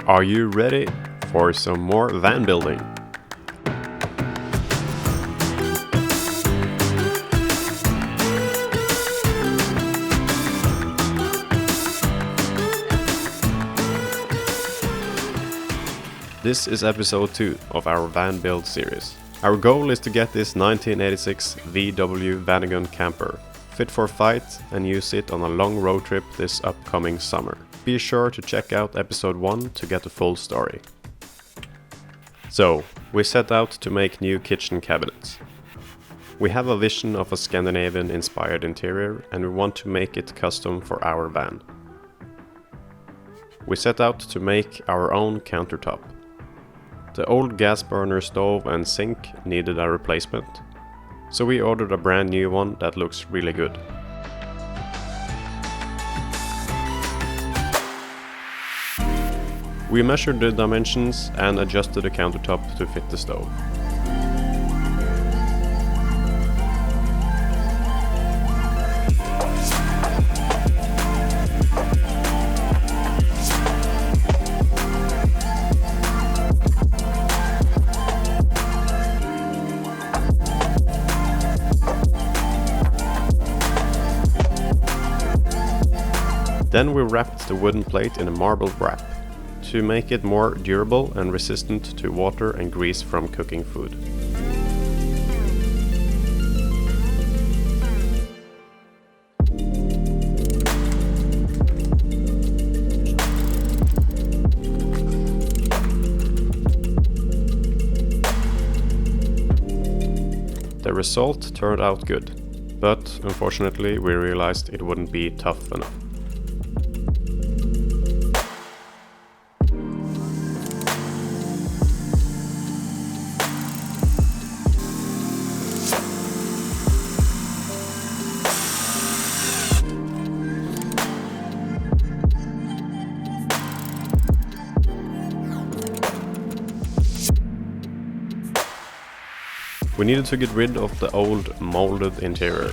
Are you ready for some more van building? This is episode 2 of our van build series. Our goal is to get this 1986 VW Vanagon camper fit for fight and use it on a long road trip this upcoming summer. Be sure to check out episode 1 to get the full story. So, we set out to make new kitchen cabinets. We have a vision of a Scandinavian-inspired interior and we want to make it custom for our van. We set out to make our own countertop. The old gas burner stove and sink needed a replacement, so we ordered a brand new one that looks really good. We measured the dimensions and adjusted the countertop to fit the stove. Then we wrapped the wooden plate in a marble wrap to make it more durable and resistant to water and grease from cooking food. The result turned out good, but unfortunately we realized it wouldn't be tough enough. We needed to get rid of the old molded interior.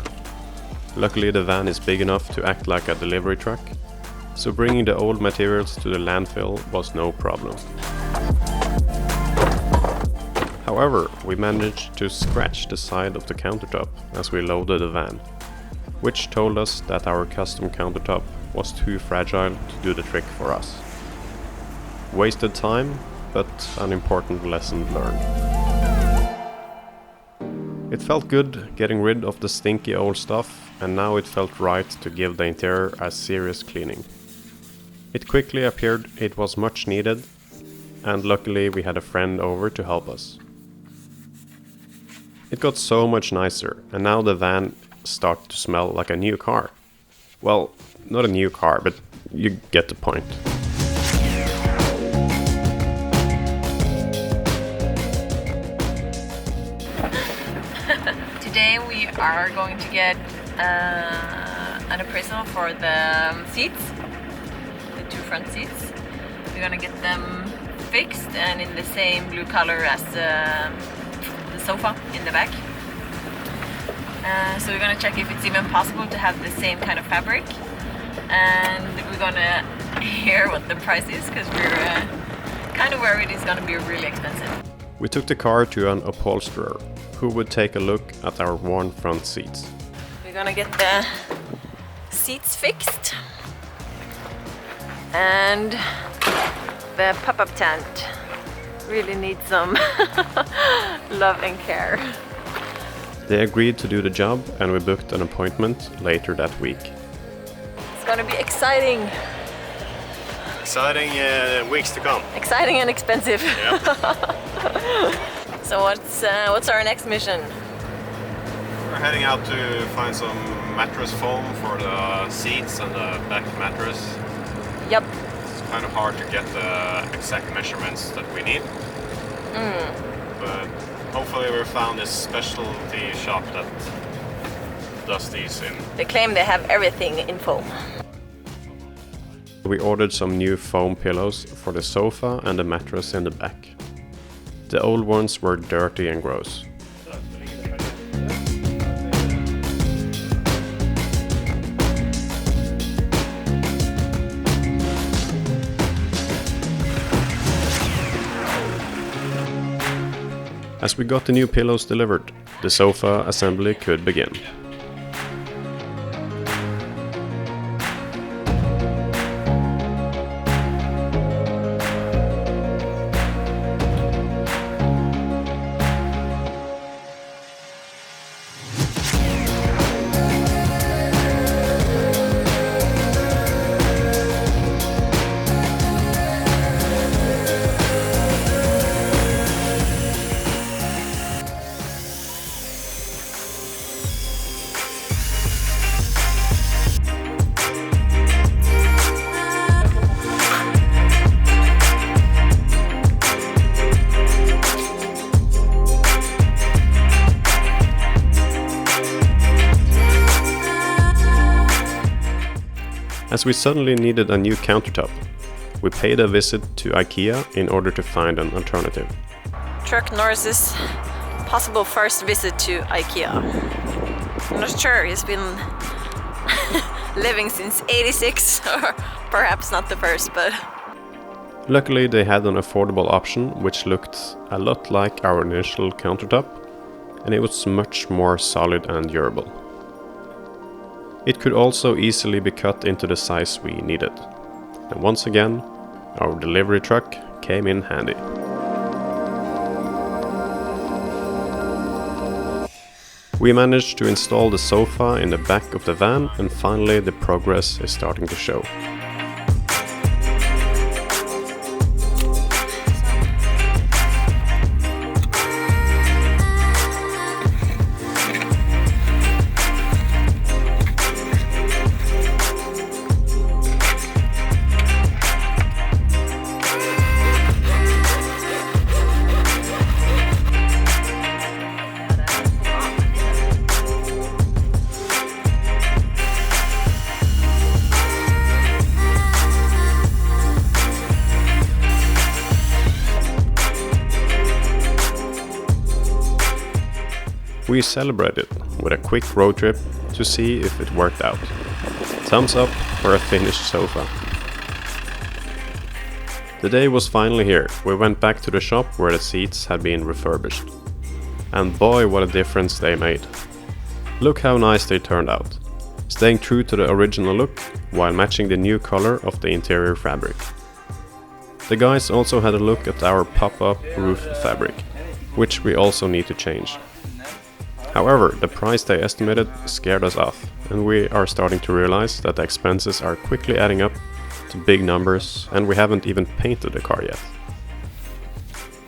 Luckily the van is big enough to act like a delivery truck, so bringing the old materials to the landfill was no problem. However, we managed to scratch the side of the countertop as we loaded the van, which told us that our custom countertop was too fragile to do the trick for us. Wasted time, but an important lesson learned. It felt good getting rid of the stinky old stuff, and now it felt right to give the interior a serious cleaning. It quickly appeared it was much needed, and luckily we had a friend over to help us. It got so much nicer, and now the van started to smell like a new car. Well, not a new car, but you get the point. Today we are going to get an appraisal for the seats, the 2 front seats. We're gonna get them fixed and in the same blue color as the sofa in the back. So we're gonna check if it's even possible to have the same kind of fabric, and we're gonna hear what the price is because we're kind of worried it's gonna be really expensive. We took the car to an upholsterer who would take a look at our worn front seats. We're gonna get the seats fixed and the pop-up tent really needs some love and care. They agreed to do the job and we booked an appointment later that week. It's gonna be exciting. Exciting weeks to come. Exciting and expensive. Yep. So what's our next mission? We're heading out to find some mattress foam for the seats and the back mattress. Yep. It's kind of hard to get the exact measurements that we need. But hopefully we found this specialty shop that does these in. They claim they have everything in foam. We ordered some new foam pillows for the sofa and the mattress in the back. The old ones were dirty and gross. As we got the new pillows delivered, the sofa assembly could begin. As we suddenly needed a new countertop, we paid a visit to IKEA in order to find an alternative. Truck Norris's possible first visit to IKEA. I'm not sure, he's been living since 86, or perhaps not the first, but... Luckily they had an affordable option which looked a lot like our initial countertop, and it was much more solid and durable. It could also easily be cut into the size we needed. And once again, our delivery truck came in handy. We managed to install the sofa in the back of the van, and finally the progress is starting to show. We celebrated with a quick road trip to see if it worked out. Thumbs up for a finished sofa. The day was finally here. We went back to the shop where the seats had been refurbished. And boy, what a difference they made. Look how nice they turned out, staying true to the original look while matching the new color of the interior fabric. The guys also had a look at our pop-up roof fabric, which we also need to change. However, the price they estimated scared us off, and we are starting to realize that the expenses are quickly adding up to big numbers, and we haven't even painted the car yet.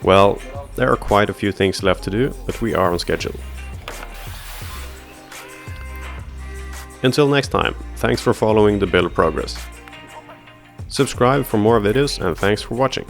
Well, there are quite a few things left to do, but we are on schedule. Until next time, thanks for following the build progress. Subscribe for more videos, and thanks for watching.